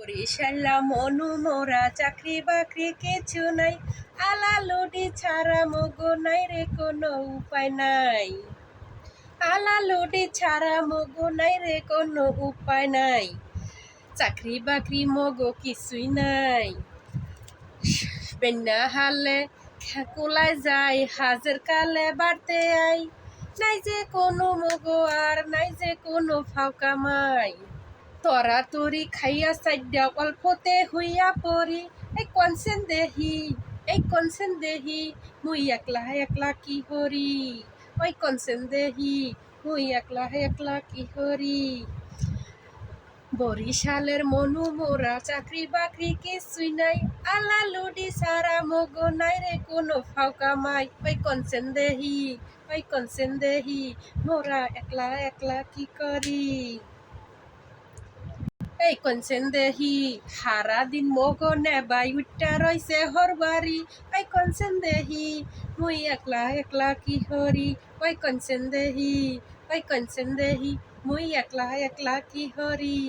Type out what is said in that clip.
বরিশাল্লা মনু মোরা চাকরি বাকরি কিছু নাই, আলা লুডি ছাড়া মগো নাই রে কোনো উপায় নাই। আলা লুডি ছাড়া মগো নাই রে কোনো উপায় নাই। চাকরি বাকরি মগো কিছুই নাই। বেন্যা হালে কোলায় যায়, হাজের কালে বাড়তে আই। নাই যে কোনো মগো আর নাই যে কোনো ফাও কামাই। তরা তরি খাইয়া সাইডা অল্পতে হইয়া পড়ি। এই কনসেন দেহি মুই একলা একলা কি হরি। ওই কনসেন দেহি মুই একলা একলা কি হরি। বরিশালের মনু মোরা চাকরি বাকরি কিছুই নাই, আলা লুডি সারা মগো নাই রে কোনো ফাও কামাই। ওই কনসেন দেহি মোরা একলা একলা কি করি। এই কনসেন দেহি সারা দিন মগো নেবাই উঠা রইছে হরবারি। ওই কনসেন দেহি মুই একলা একলা কি হরি। ওই কনসেন দেহি মুই একলা একলা কি হরি।